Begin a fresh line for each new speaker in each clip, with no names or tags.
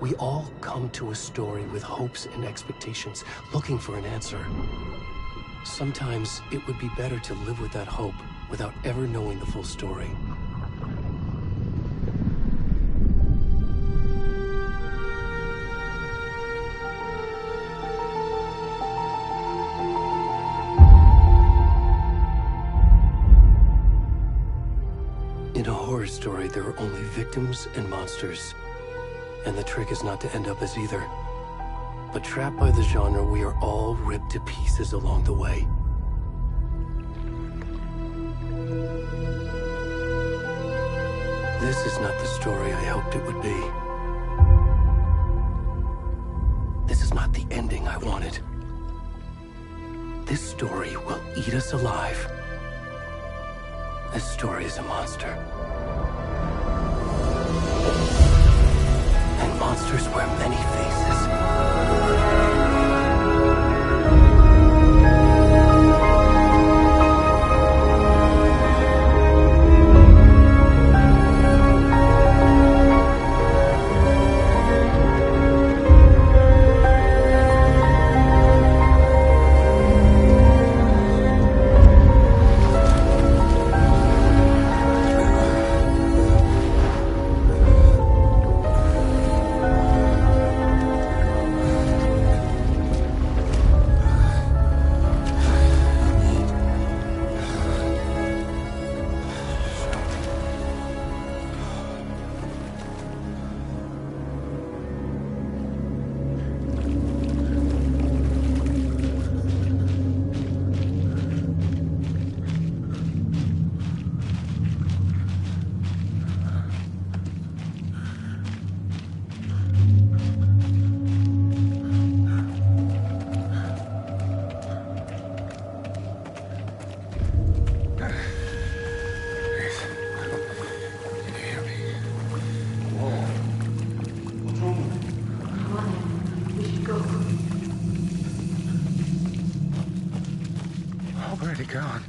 We all come to a story with hopes and expectations, looking for an answer. Sometimes it would be better to live with that hope without ever knowing the full story. In a horror story, there are only victims and monsters. And the trick is not to end up as either. But trapped by the genre, we are all ripped to pieces along the way. This is not the story I hoped it would be. This is not the ending I wanted. This story will eat us alive. This story is a monster. And monsters wear many faces.
Already gone.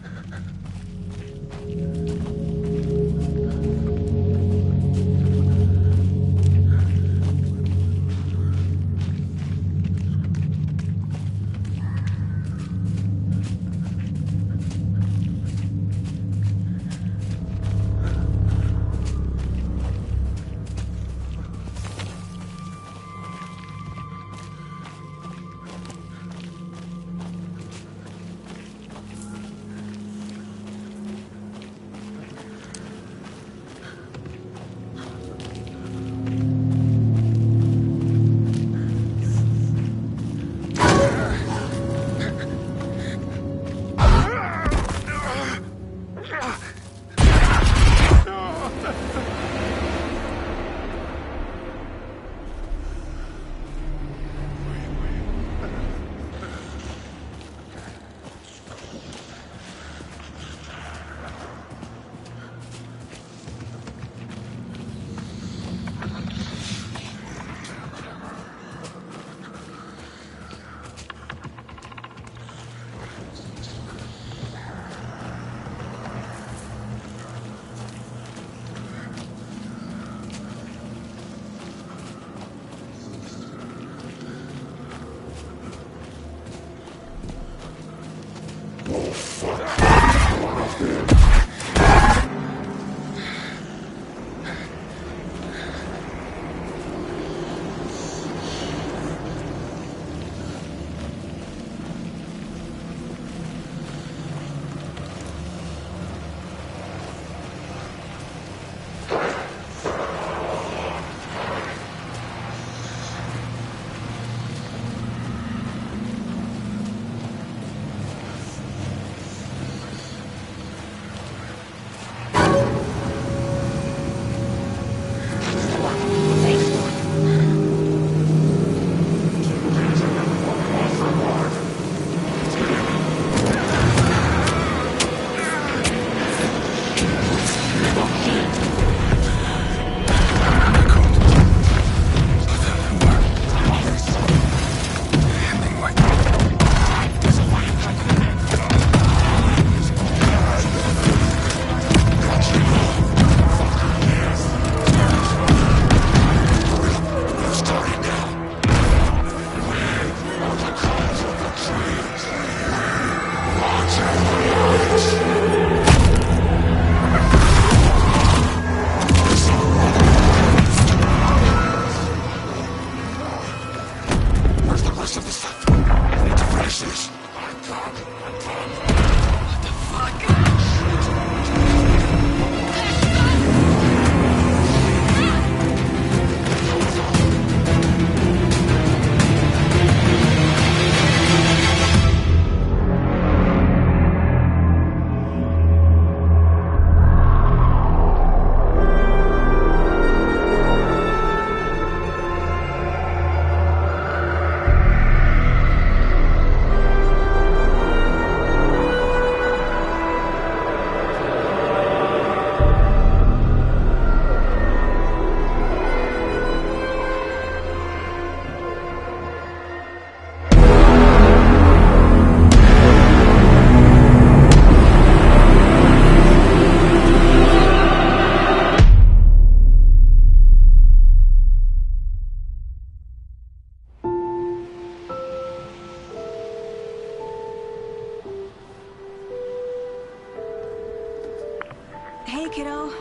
rest of the stuff. I need to finish this.
What the fuck?
Hey, kiddo.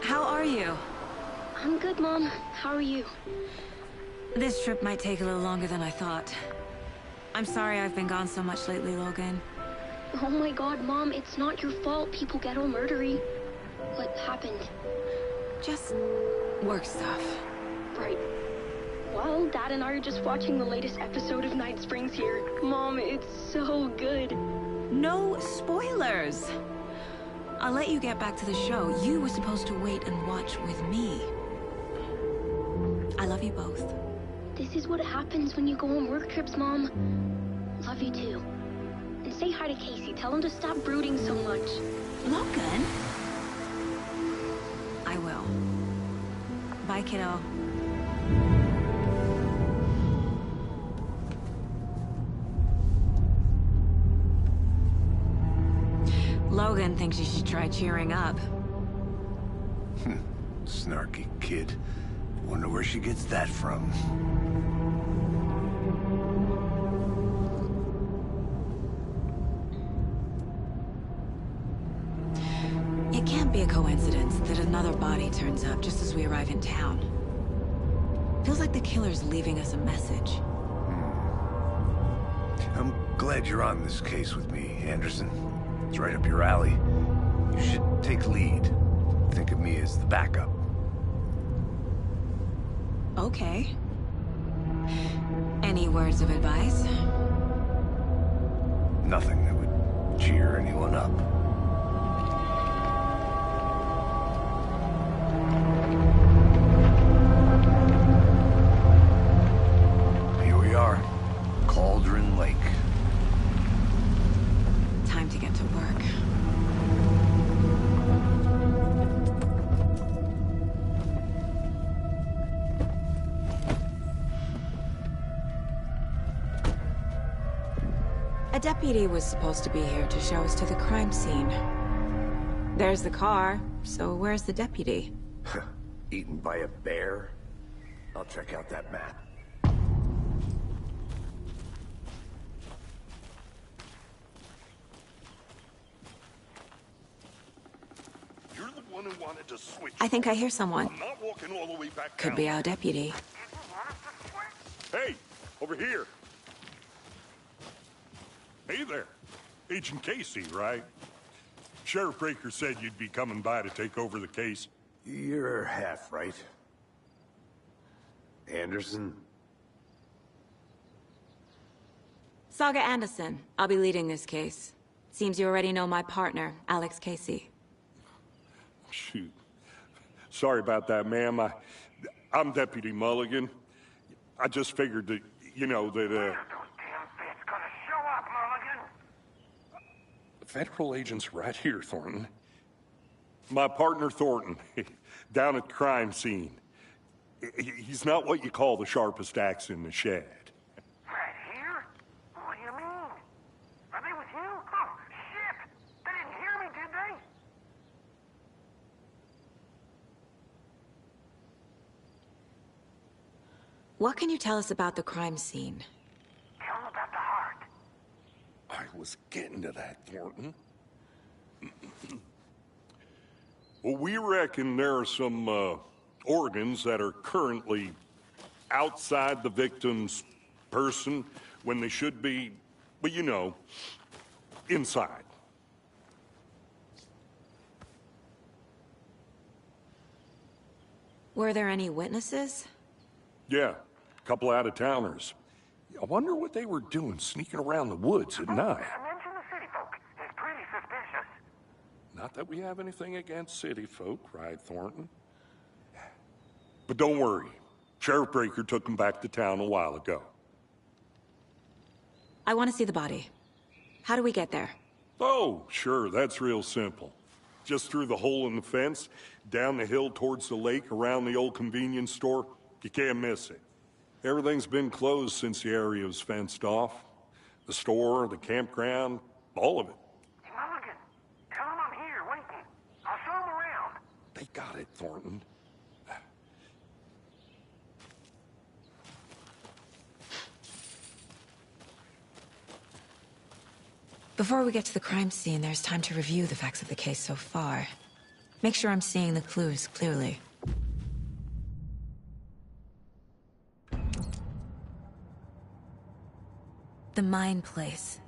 How are you?
I'm good, Mom. How are you?
This trip might take a little longer than I thought. I'm sorry I've been gone so much lately, Logan.
Oh my god, Mom, it's not your fault people get all murdery. What happened?
Just work stuff.
Right. Well, Dad and I are just watching the latest episode of Night Springs here. Mom, it's so good.
No spoilers! I'll let you get back to the show. You were supposed to wait and watch with me. I love you both.
This is what happens when you go on work trips, Mom. Love you too. And say hi to Casey. Tell him to stop brooding so much.
Logan? I will. Bye, kiddo. Logan thinks you should try cheering up.
Snarky kid. Wonder where she gets that from.
It can't be a coincidence that another body turns up just as we arrive in town. Feels like the killer's leaving us a message.
I'm glad you're on this case with me, Anderson. It's right up your alley. You should take lead. Think of me as the backup.
Okay. Any words of advice?
Nothing that would cheer anyone up. Here we are. Cauldron Lake.
Time to get to work. A deputy was supposed to be here to show us to the crime scene. There's the car, so where's the deputy?
Eaten by a bear? I'll check out that map.
You're the one who wanted to switch.
I think I hear someone.
I'm not walking all the way back
Could
down.
be our deputy.
Hey, over here. Hey there. Agent Casey, right? Sheriff Breaker said you'd be coming by to take over the case.
You're half right. Anderson?
Saga Anderson. I'll be leading this case. Seems you already know my partner, Alex Casey.
Shoot. Sorry about that, ma'am. I'm Deputy Mulligan. I just figured that, you know, that, Federal agent's right here, Thornton. My partner, Thornton, down at the crime scene. He's not what you call the sharpest axe in the shed.
Right here? What do you mean? Are they with you? Oh, shit! They didn't hear me, did they?
What can you tell us about the crime scene?
Tell them about the heart.
I was getting to that, Thornton. Well, we reckon there are some organs that are currently outside the victim's person, when they should be, well, you know, inside.
Were there any witnesses?
Yeah, a couple out-of-towners. I wonder what they were doing sneaking around the woods at night.
Mention the city folk. It's pretty suspicious.
Not that we have anything against city folk, right, Thornton? But don't worry. Sheriff Breaker took them back to town a while ago.
I want to see the body. How do we get there?
Oh, sure, that's real simple. Just through the hole in the fence, down the hill towards the lake, around the old convenience store. You can't miss it. Everything's been closed since the area was fenced off. The store, the campground, all of it.
Mulligan, tell him I'm here waiting. I'll show him around.
They got it, Thornton.
Before we get to the crime scene, there's time to review the facts of the case so far. Make sure I'm seeing the clues clearly. The Mind Place.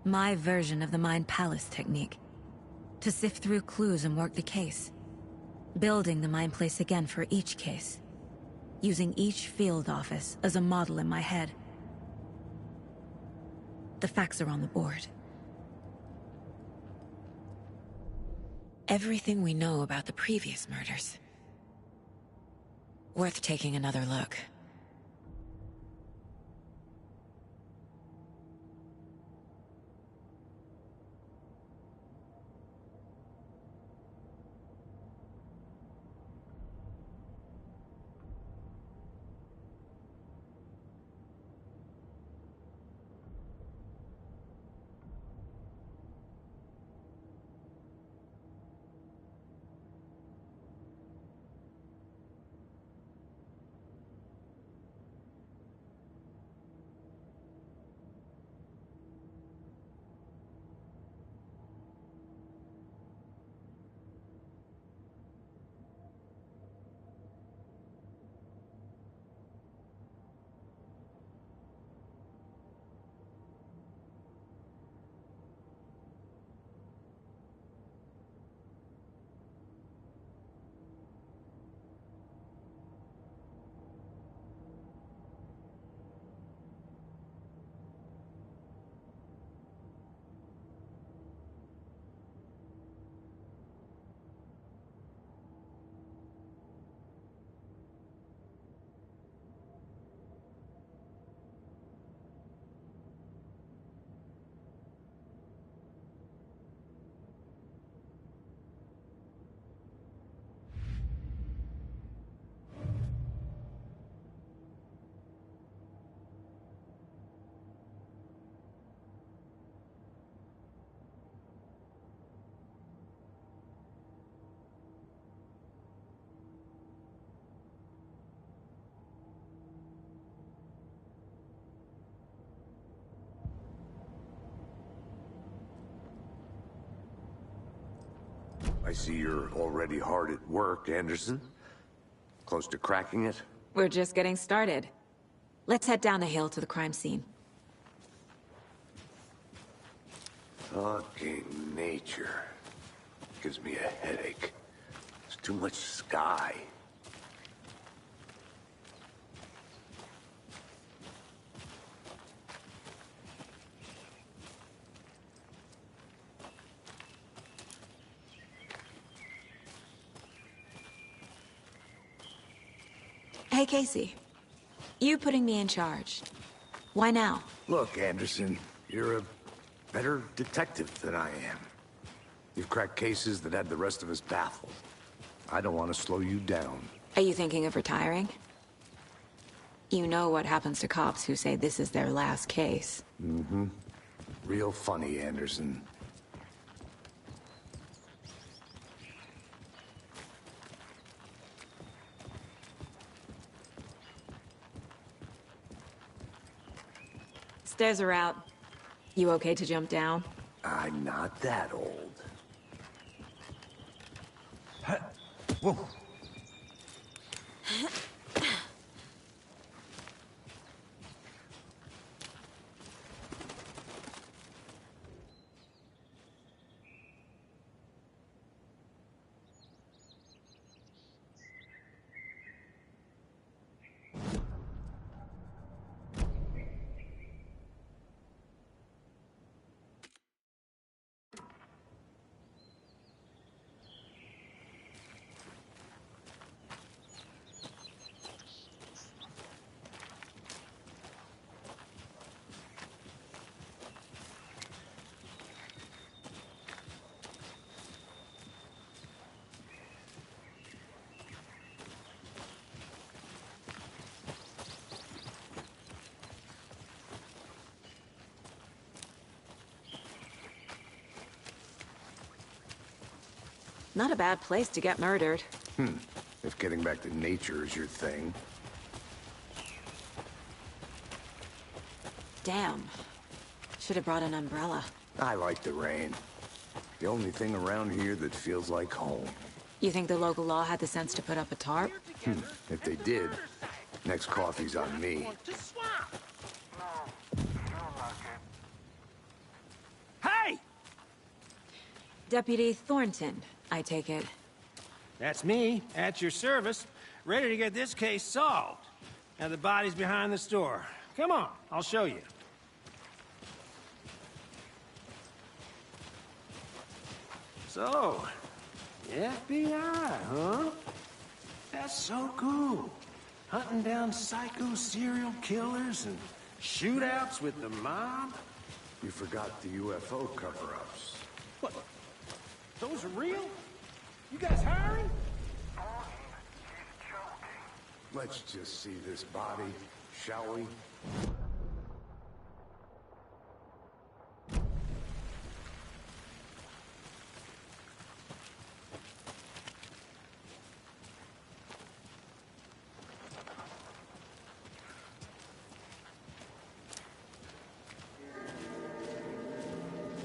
My version of the Mind Palace technique. To sift through clues and work the case. Building the Mind Place again for each case. Using each field office as a model in my head. The facts are on the board. Everything we know about the previous murders. Worth taking another look.
I see you're already hard at work, Anderson. Close to cracking it?
We're just getting started. Let's head down the hill to the crime scene.
Fucking nature. Gives me a headache. There's too much sky.
Hey, Casey. You putting me in charge. Why now?
Look, Anderson, you're a better detective than I am. You've cracked cases that had the rest of us baffled. I don't want to slow you down.
Are you thinking of retiring? You know what happens to cops who say this is their last case.
Mm-hmm. Real funny, Anderson.
Stairs are out. You okay to jump down?
I'm not that old. Whoa.
Not a bad place to get murdered.
If getting back to nature is your thing.
Damn. Should have brought an umbrella.
I like the rain. The only thing around here that feels like home.
You think the local law had the sense to put up a tarp?
If they did, next coffee's on me.
Hey!
Deputy Thornton, I take it.
That's me, at your service, ready to get this case solved. Now the body's behind the store. Come on, I'll show you. So, the FBI, huh? That's so cool. Hunting down psycho serial killers and shootouts with the mob.
You forgot the UFO cover-ups.
What? Those are real? You guys hiring?
Let's just see this body, shall we?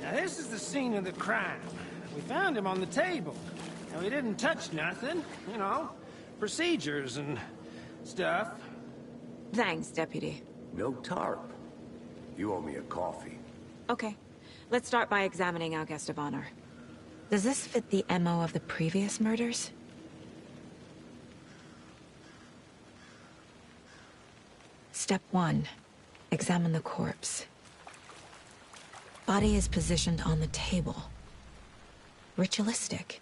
Now this is the scene of the crime. We found him on the table. Now he didn't touch nothing, you know, procedures and stuff.
Thanks, Deputy.
No tarp. You owe me a coffee.
Okay. Let's start by examining our guest of honor. Does this fit the MO of the previous murders? Step 1. Examine the corpse. Body is positioned on the table. Ritualistic.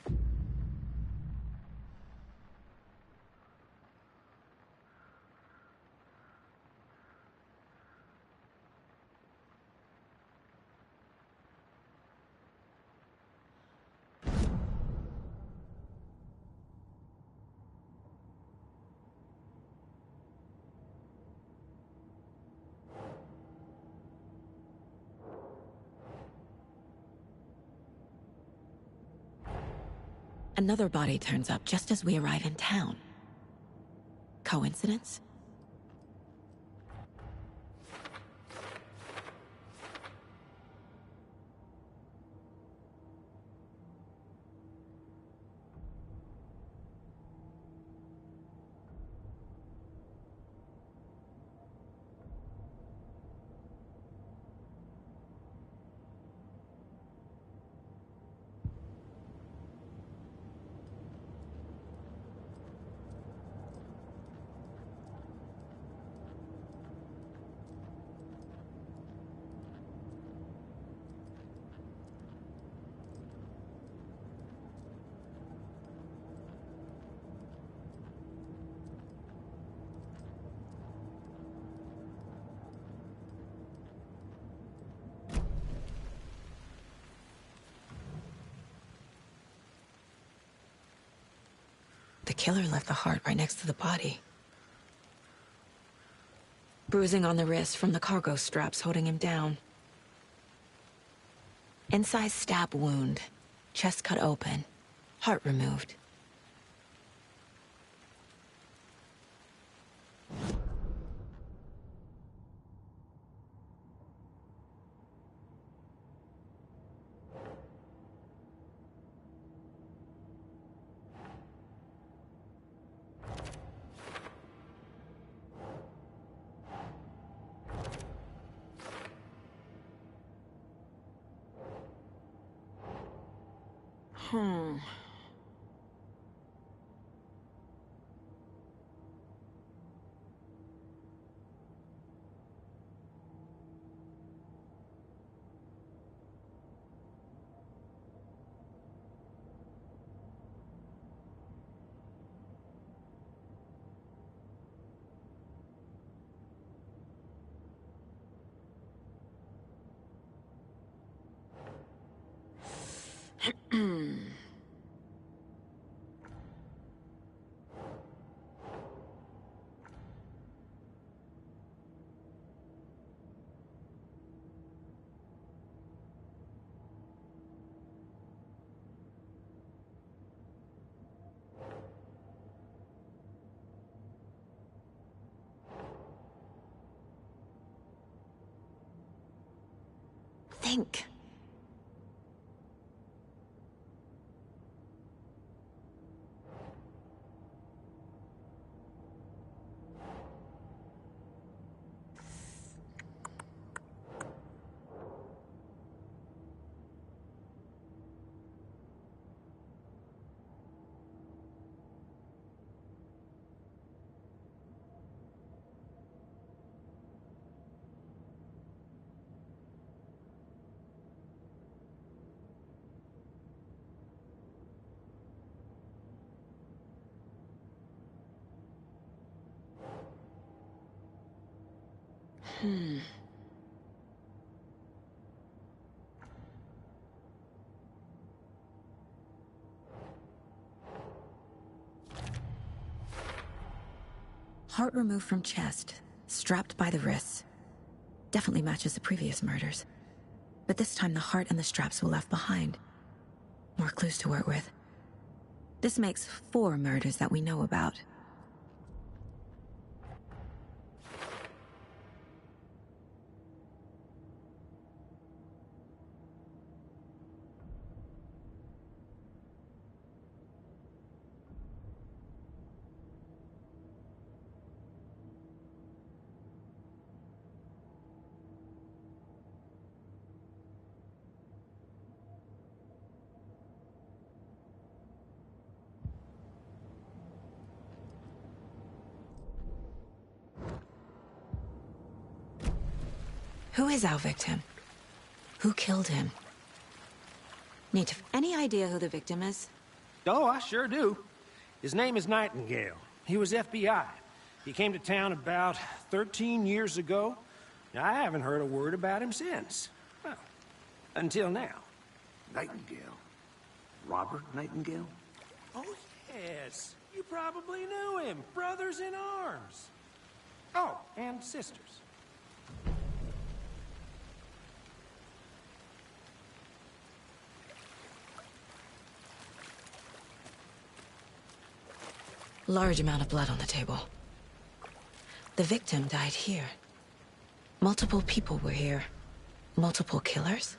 Another body turns up just as we arrive in town. Coincidence? The killer left the heart right next to the body. Bruising on the wrist from the cargo straps holding him down. Incised stab wound. Chest cut open. Heart removed. think.
Heart removed from chest, strapped by the wrists. Definitely matches the previous murders. But this time the heart and the straps were left behind. More clues to work with. This makes 4 murders that we know about.
Who is our victim? Who killed him? Need to... Any idea who the victim is?
Oh, I sure do. His name is Nightingale. He was FBI. He came to town about 13 years ago. I haven't heard a word about him since. Well, until now.
Nightingale? Robert Nightingale?
Oh, yes. You probably knew him. Brothers in arms. Oh, and sisters.
Large amount of blood on the table. The victim died here. Multiple people were here. Multiple killers?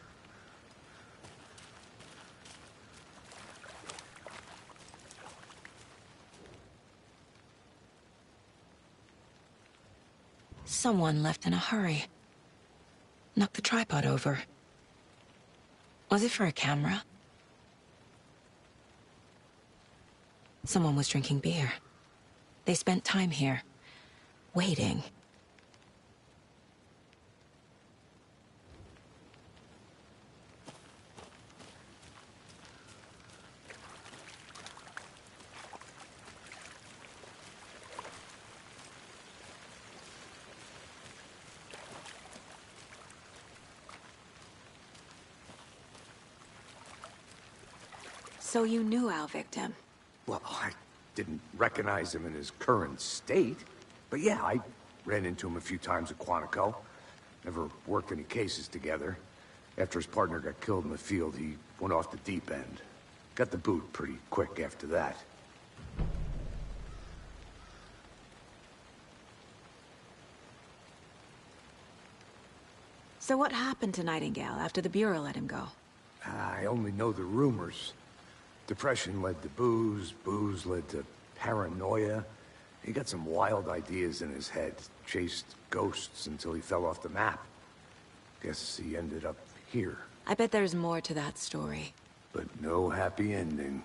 Someone left in a hurry. Knocked the tripod over. Was it for a camera? Someone was drinking beer. They spent time here, waiting. So you knew our victim?
Well, I didn't recognize him in his current state. But yeah, I ran into him a few times at Quantico. Never worked any cases together. After his partner got killed in the field, he went off the deep end. Got the boot pretty quick after that.
So what happened to Nightingale after the Bureau let him go?
I only know the rumors. Depression led to booze, booze led to paranoia. He got some wild ideas in his head, chased ghosts until he fell off the map. Guess he ended up here.
I bet there's more to that story.
But no happy ending.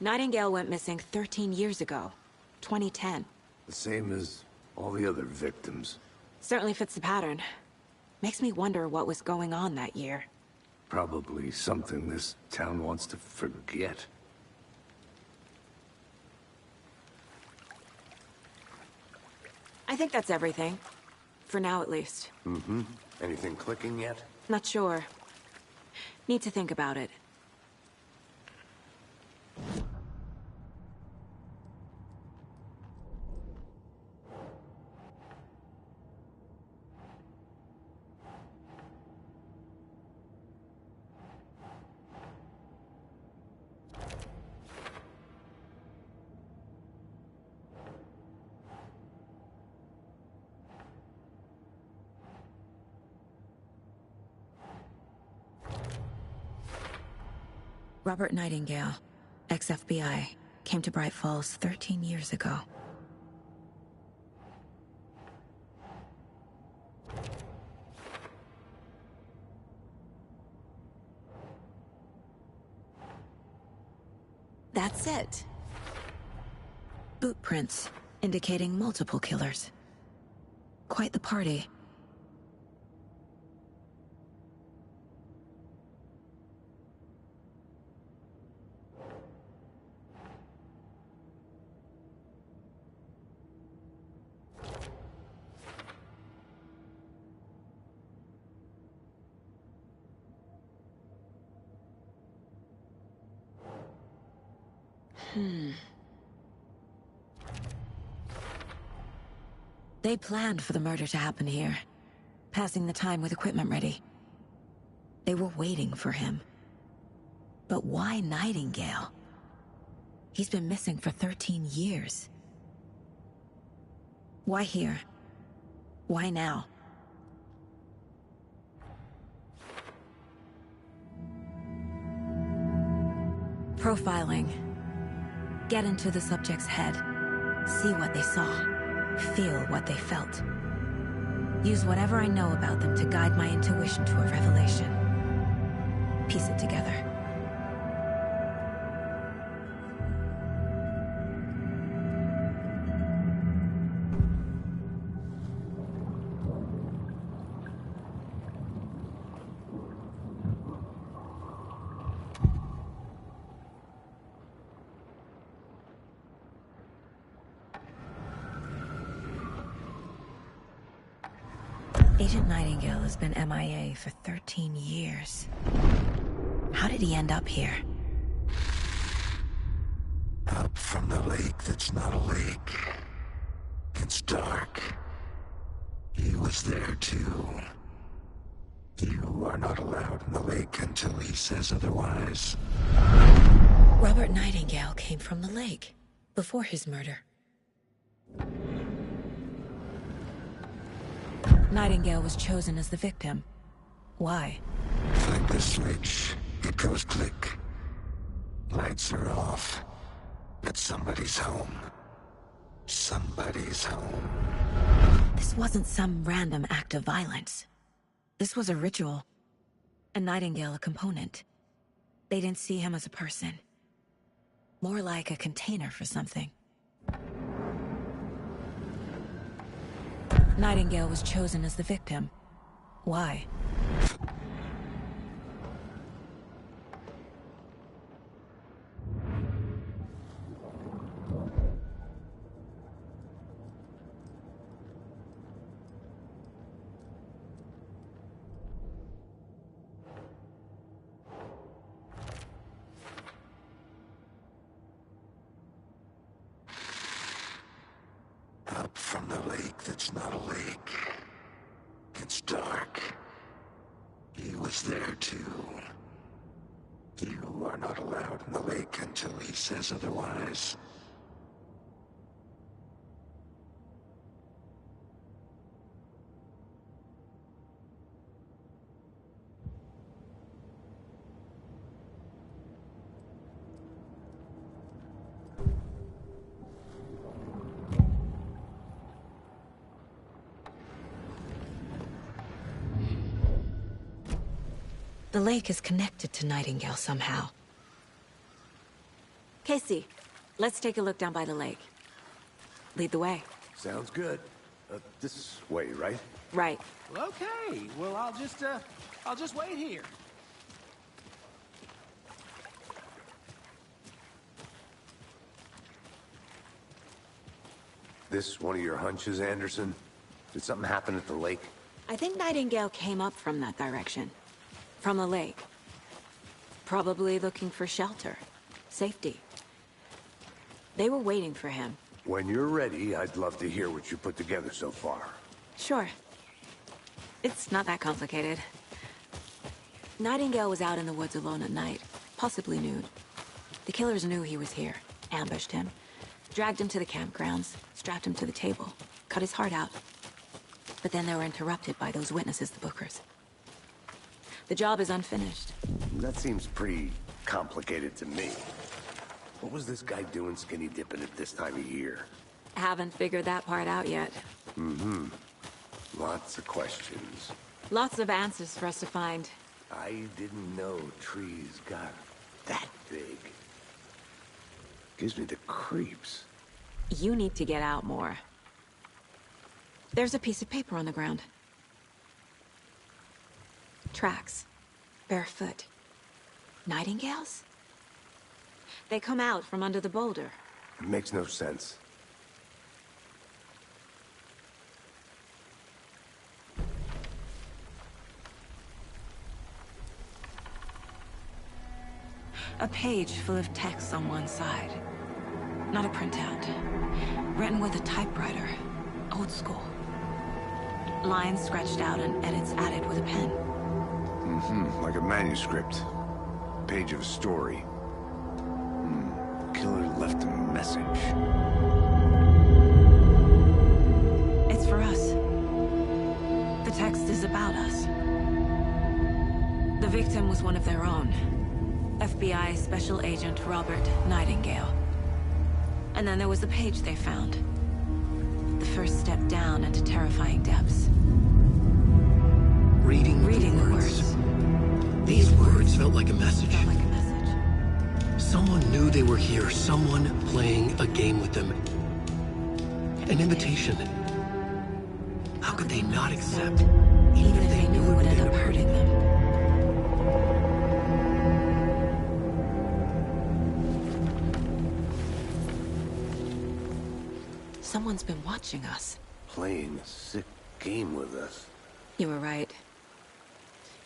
Nightingale went missing 13 years ago, 2010.
The same as all the other victims.
Certainly fits the pattern. Makes me wonder what was going on that year.
Probably something this town wants to forget.
I think that's everything. For now, at least.
Mm-hmm. Anything clicking yet?
Not sure. Need to think about it. Robert Nightingale, ex-FBI, came to Bright Falls 13 years ago. That's it. Boot prints, indicating multiple killers. Quite the party. They planned for the murder to happen here, passing the time with equipment ready. They were waiting for him. But why Nightingale? He's been missing for 13 years. Why here? Why now? Profiling. Get into the subject's head. See what they saw. Feel what they felt. Use whatever I know about them to guide my intuition to a revelation. Piece it together. Agent Nightingale has been MIA for 13 years. How did he end up here?
Up from the lake that's not a lake. It's dark. He was there too. You are not allowed in the lake until he says otherwise.
Robert Nightingale came from the lake, before his murder. Nightingale was chosen as the victim. Why?
Flick the switch, it goes click. Lights are off. But somebody's home. Somebody's home.
This wasn't some random act of violence. This was a ritual. And Nightingale a component. They didn't see him as a person. More like a container for something. Nightingale was chosen as the victim. Why?
Up from the lake that's not a lake. It's dark. He was there too. You are not allowed in the lake until he says otherwise.
The lake is connected to Nightingale somehow. Casey, let's take a look down by the lake. Lead the way.
Sounds good. This way, right?
Right.
Well, okay. Well, I'll just wait here.
This one of your hunches, Anderson? Did something happen at the lake?
I think Nightingale came up from that direction. From the lake. Probably looking for shelter. Safety. They were waiting for him.
When you're ready, I'd love to hear what you put together so far.
Sure. It's not that complicated. Nightingale was out in the woods alone at night, possibly nude. The killers knew he was here, ambushed him, dragged him to the campgrounds, strapped him to the table, cut his heart out. But then they were interrupted by those witnesses, the Bookers. The job is unfinished.
That seems pretty complicated to me. What was this guy doing skinny dipping at this time of year?
Haven't figured that part out yet.
Mm-hmm. Lots of questions.
Lots of answers for us to find.
I didn't know trees got that big. Gives me the creeps.
You need to get out more. There's a piece of paper on the ground. Tracks. Barefoot. Nightingales? They come out from under the boulder.
It makes no sense.
A page full of text on one side. Not a printout. Written with a typewriter. Old school. Lines scratched out and edits added with a pen.
Mm-hmm. Like a manuscript. Page of a story. Killer left a message.
It's for us. The text is about us. The victim was one of their own. FBI Special Agent Robert Nightingale. And then there was the page they found. The first step down into terrifying depths.
Reading the words. These words felt like a message. Someone knew they were here. Someone playing a game with them. An invitation. How could they not accept?
Even if they knew it would end up hurting them. Someone's been watching us.
Playing a sick game with us.
You were right.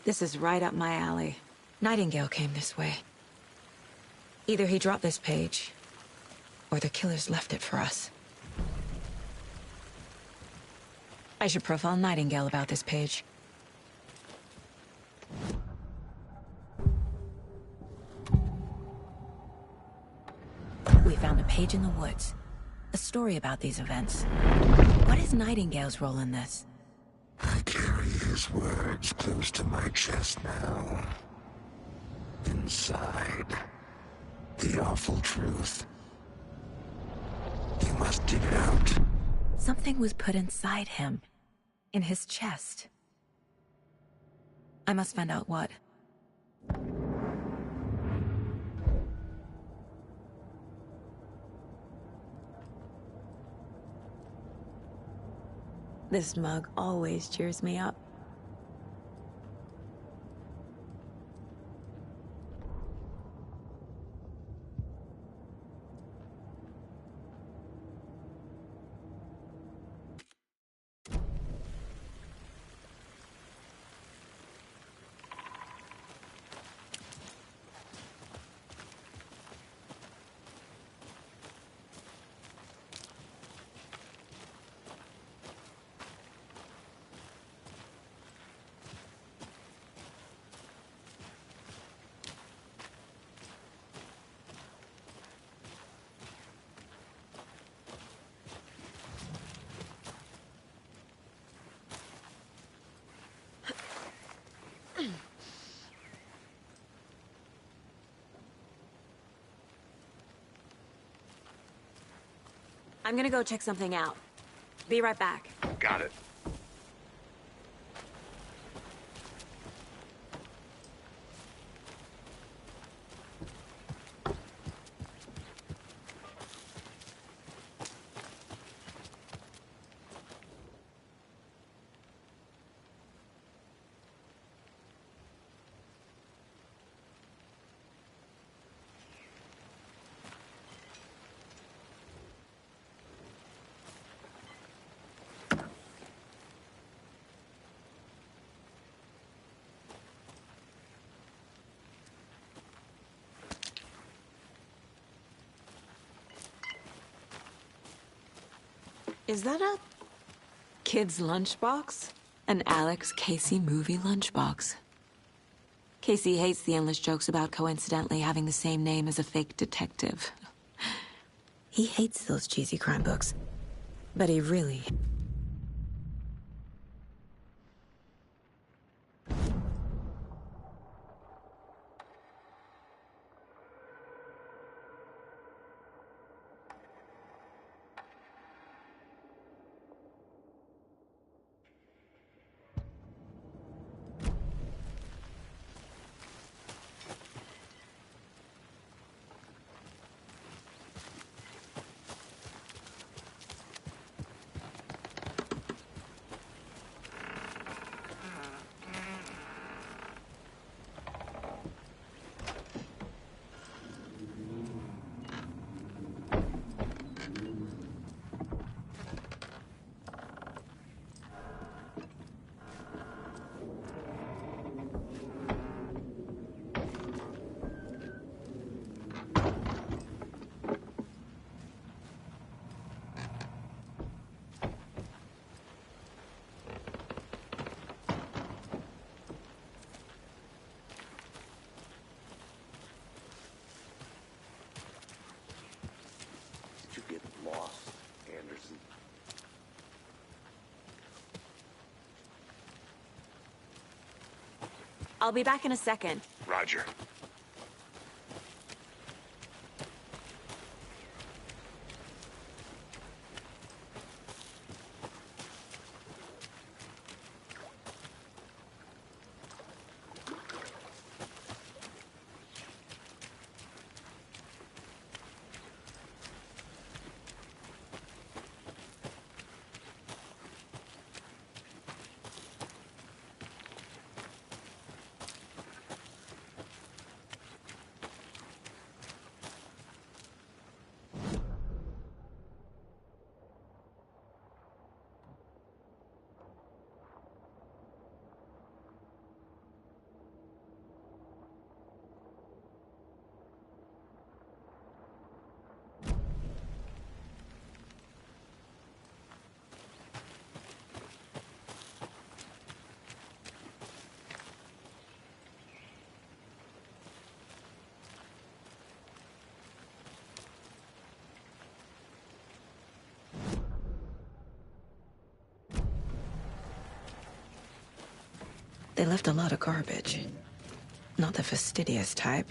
This is right up my alley. Nightingale came this way. Either he dropped this page, or the killers left it for us. I should profile Nightingale about this page. We found a page in the woods. A story about these events. What is Nightingale's role in this?
I carry his words close to my chest now. Inside, the awful truth. You must dig it out.
Something was put inside him. In his chest. I must find out what. This mug always cheers me up. I'm gonna go check something out. Be right back.
Got it.
Is that a kid's lunchbox? An Alex Casey movie lunchbox. Casey hates the endless jokes about coincidentally having the same name as a fake detective. He hates those cheesy crime books. But he really...
I'll be back in a second.
Roger.
They left a lot of garbage. Not the fastidious type.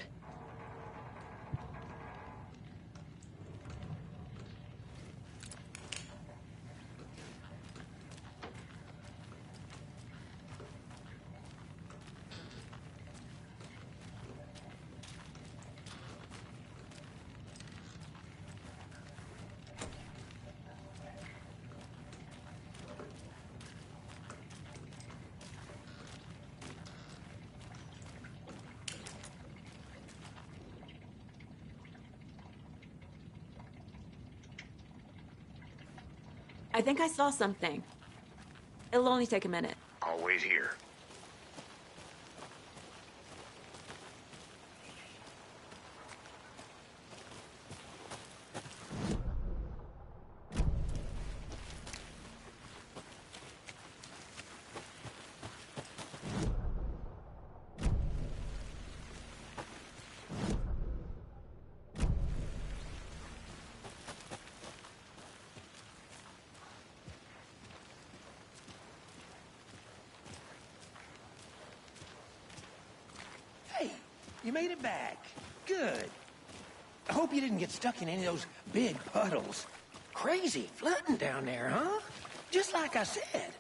I think I saw something. It'll only take a minute.
I'll wait here.
Hey, you made it back. Good. I hope you didn't get stuck in any of those big puddles. Crazy flooding down there, huh? Just like I said.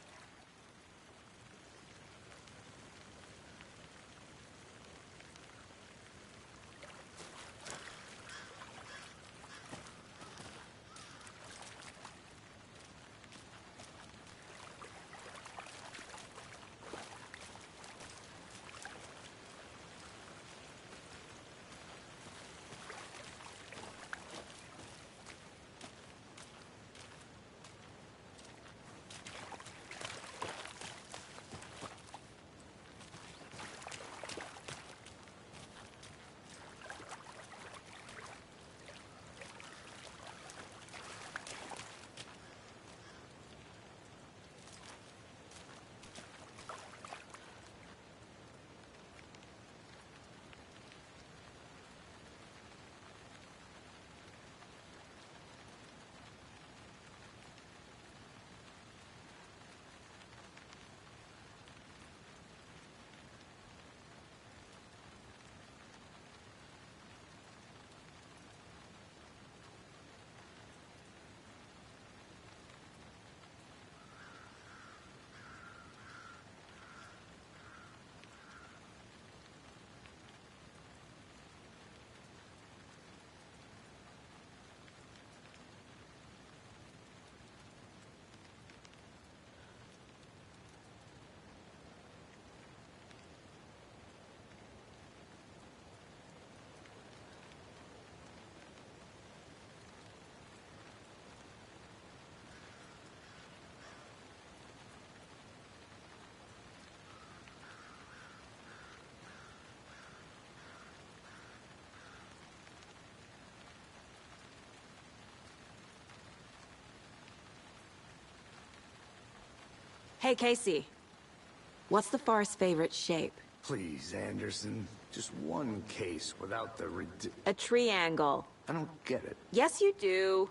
Hey, Casey. What's the Forest's favorite shape?
Please, Anderson. Just one case without the
A triangle.
I don't get it.
Yes, you do.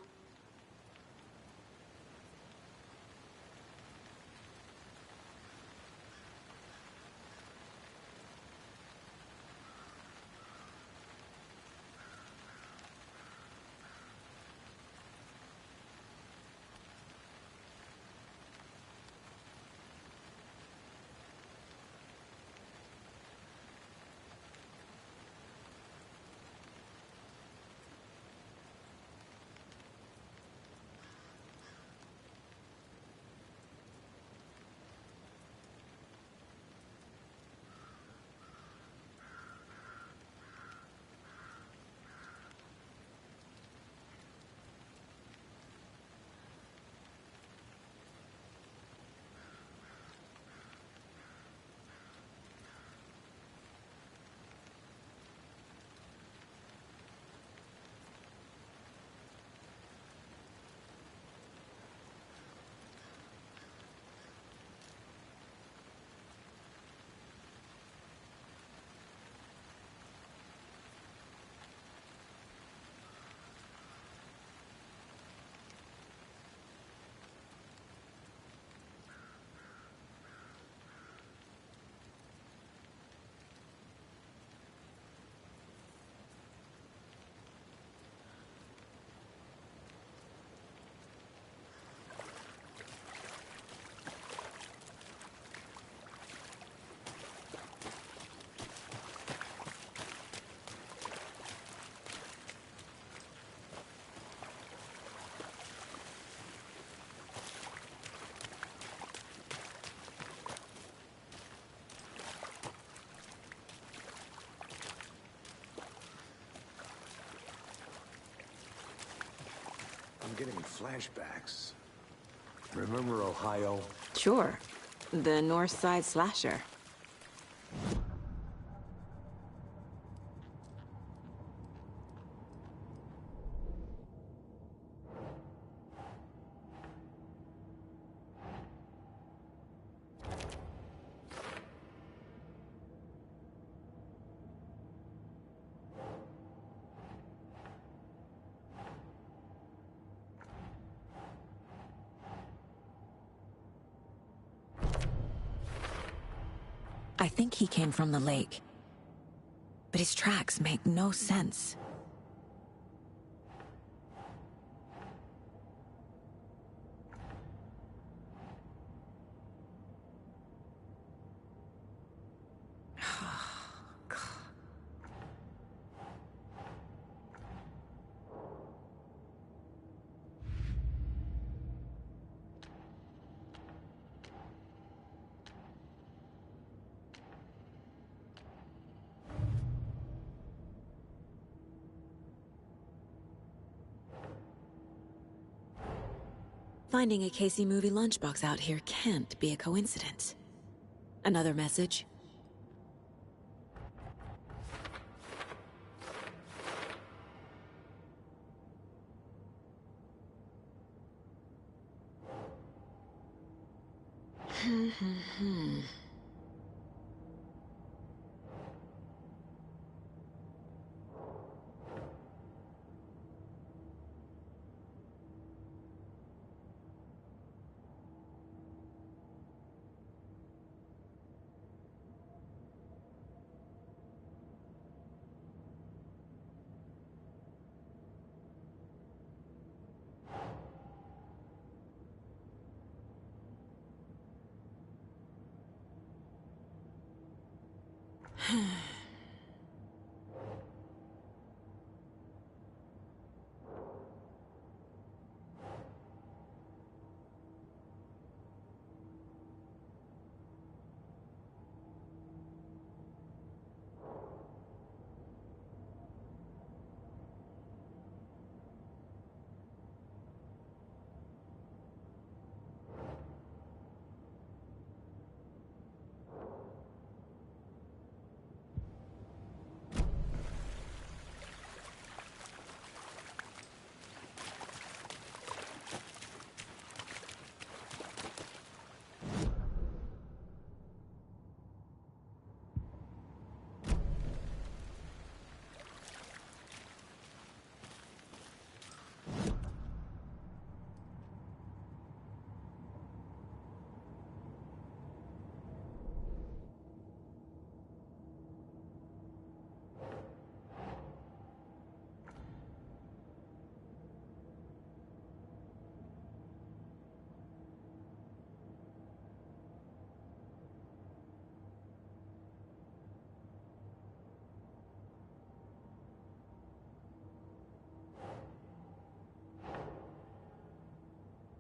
getting flashbacks. Remember Ohio?
Sure. The North Side Slasher. I think he came from the lake. But his tracks make no sense. Finding a Casey movie lunchbox out here can't be a coincidence. Another message?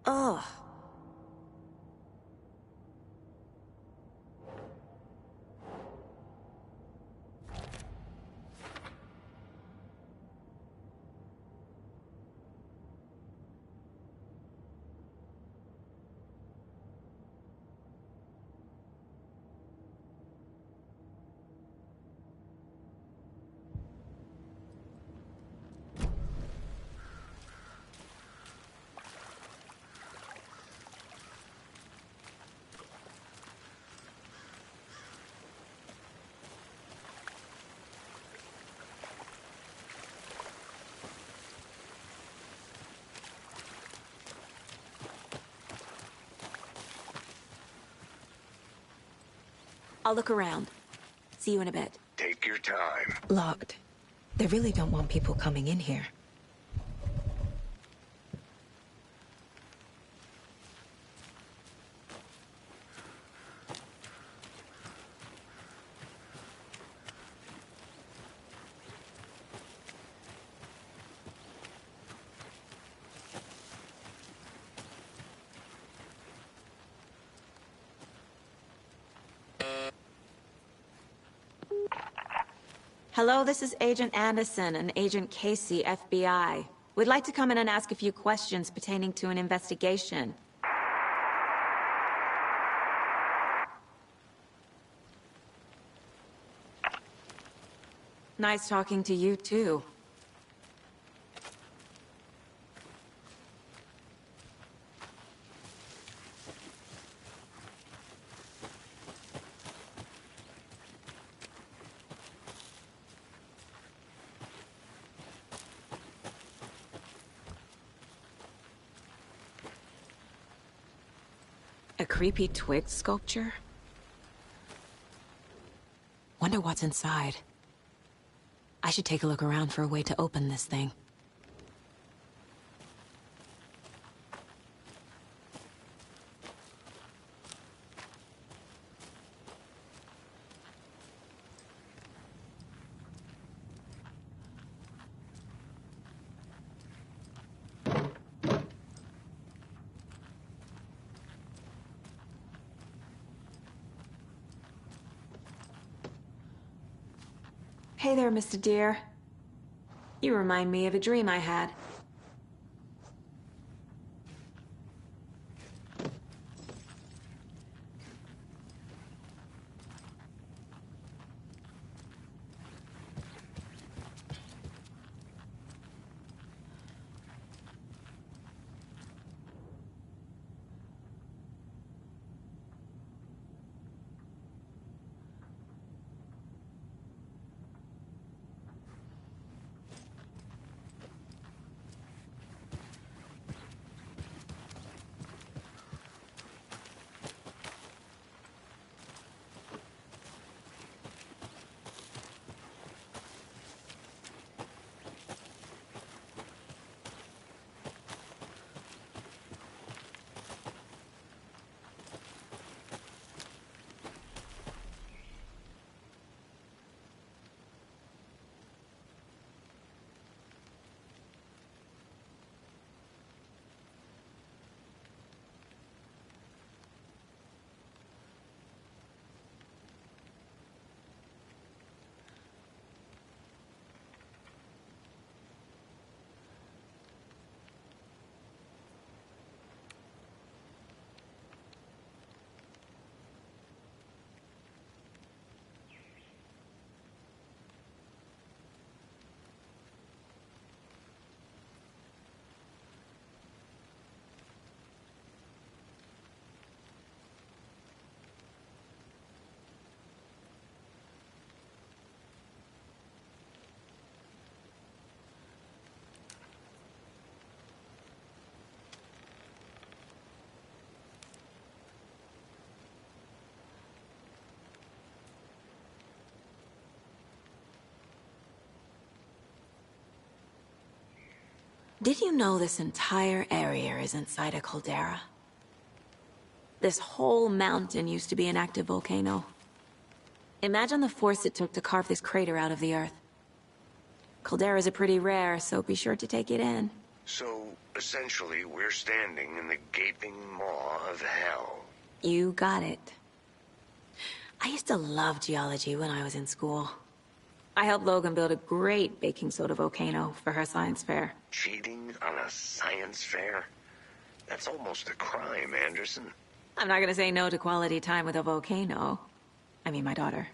Ugh. I'll look around. See you in a bit.
Take your time.
Locked. They really don't want people coming in here. Hello, this is Agent Anderson and Agent Casey, FBI. We'd like to come in and ask a few questions pertaining to an investigation. Nice talking to you, too. A creepy twig sculpture? Wonder what's inside. I should take a look around for a way to open this thing. Hey there, Mr. Deer. You remind me of a dream I had. Did you know this entire area is inside a caldera? This whole mountain used to be an active volcano. Imagine the force it took to carve this crater out of the earth. Calderas are pretty rare, so be sure to take it in.
So, essentially, we're standing in the gaping maw of hell.
You got it. I used to love geology when I was in school. I helped Logan build a great baking soda volcano for her science fair.
Cheating on a science fair? That's almost a crime, Anderson.
I'm not gonna say no to quality time with a volcano. I mean, my daughter.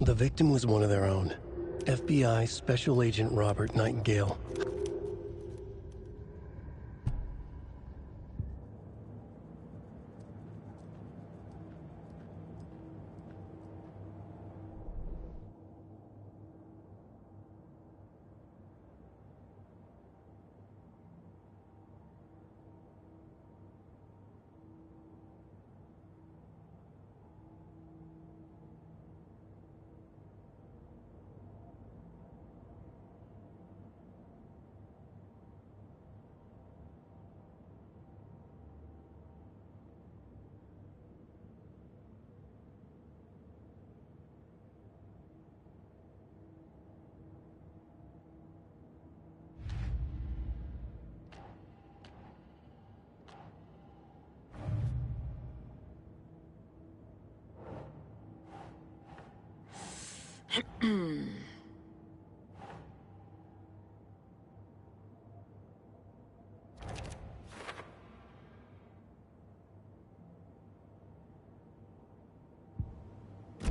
The victim was one of their own. FBI Special Agent Robert Nightingale.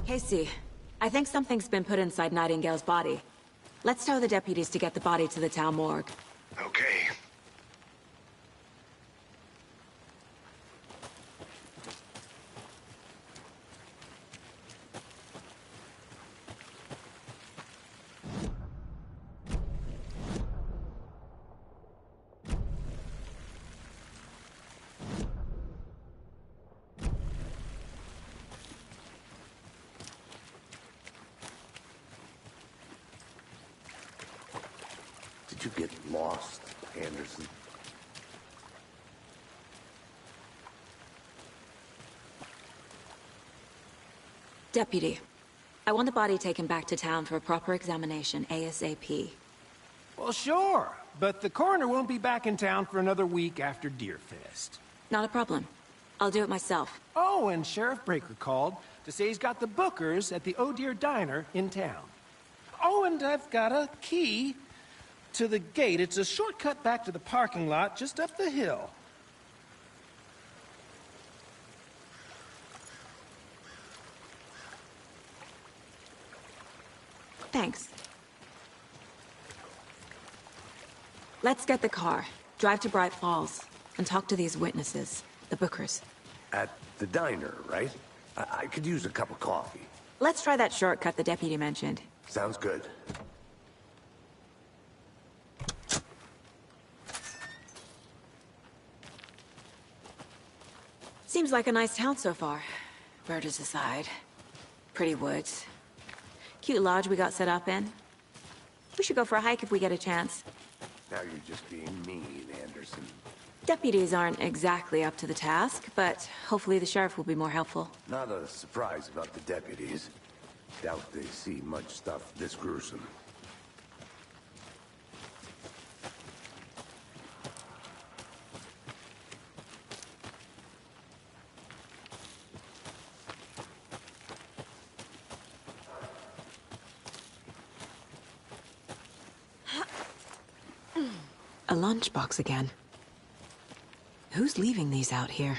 Casey, I think something's been put inside Nightingale's body. Let's tell the deputies to get the body to the town morgue.
Okay. Did you get lost, Anderson?
Deputy, I want the body taken back to town for a proper examination ASAP.
Well, sure, but the coroner won't be back in town for another week after Deerfest.
Not a problem. I'll do it myself.
Oh, and Sheriff Breaker called to say he's got the Bookers at the Oh Deer Diner in town. Oh, and I've got a key to the gate. It's a shortcut back to the parking lot just up the hill.
Thanks. Let's get the car, drive to Bright Falls, and talk to these witnesses, the Bookers.
At the diner, right? I could use a cup of coffee.
Let's try that shortcut the deputy mentioned.
Sounds good.
Seems like a nice town so far. Murders aside. Pretty woods. Cute lodge we got set up in. We should go for a hike if we get a chance.
Now you're just being mean, Anderson.
Deputies aren't exactly up to the task, but hopefully the sheriff will be more helpful.
Not a surprise about the deputies. Doubt they see much stuff this gruesome.
A lunchbox again. Who's leaving these out here?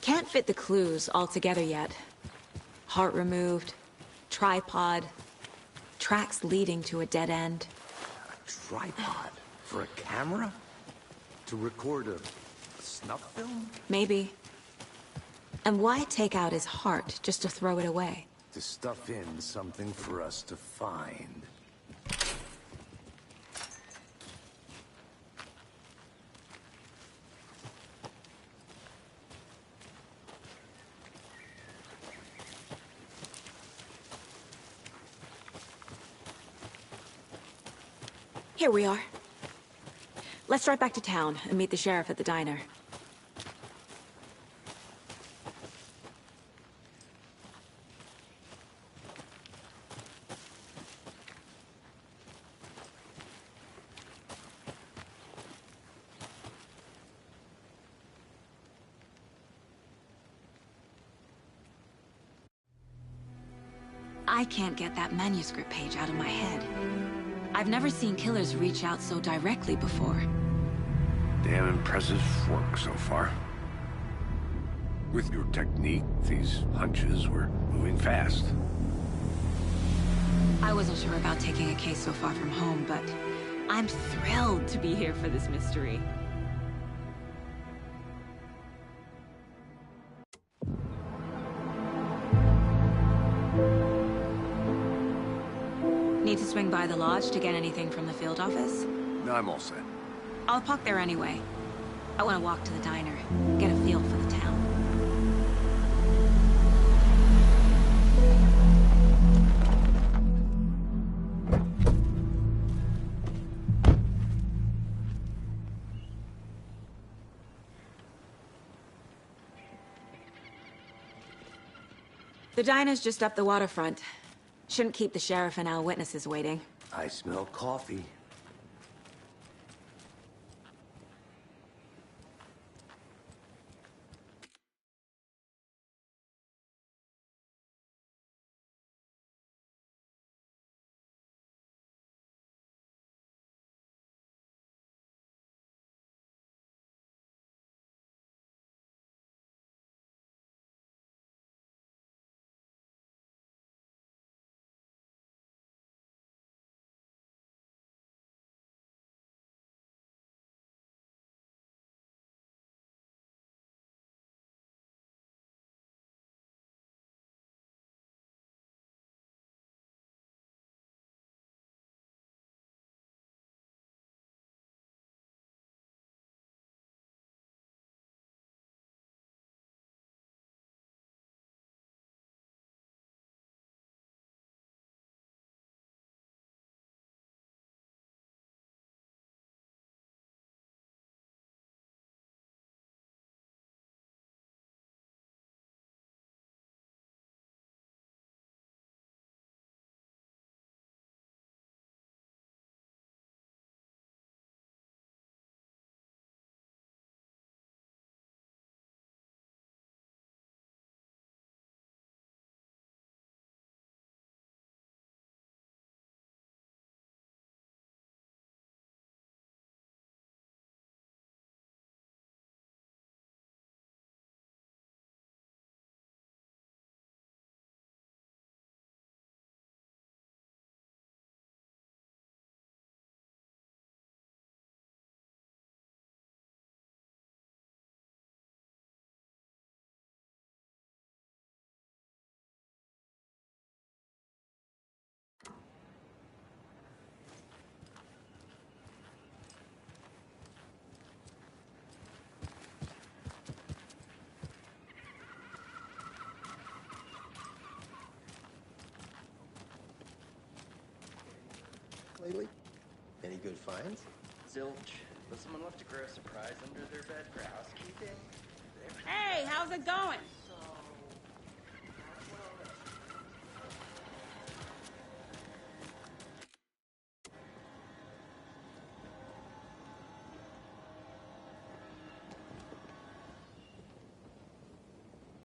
Can't fit the clues all together yet. Heart removed, tripod, tracks leading to a dead end.
A tripod? For a camera? To record a snuff film?
Maybe. And why take out his heart just to throw it away?
To stuff in something for us to find.
Here we are. Let's drive back to town and meet the sheriff at the diner.
I can't get that manuscript page out of my head. I've never seen killers reach out so directly before.
Damn impressive work so far. With your technique, these hunches were moving fast.
I wasn't sure about taking a case so far from home, but I'm thrilled to be here for this mystery. Need to swing by the lodge to get anything from the field office?
No, I'm all set.
I'll park there anyway. I want to walk to the diner, get a feel for the town. The diner's just up the waterfront. Shouldn't keep the sheriff and our witnesses waiting.
I smell coffee.
Lately? Any good finds?
Zilch, but someone left a gross surprise under their bed for housekeeping.
Hey, how's it going?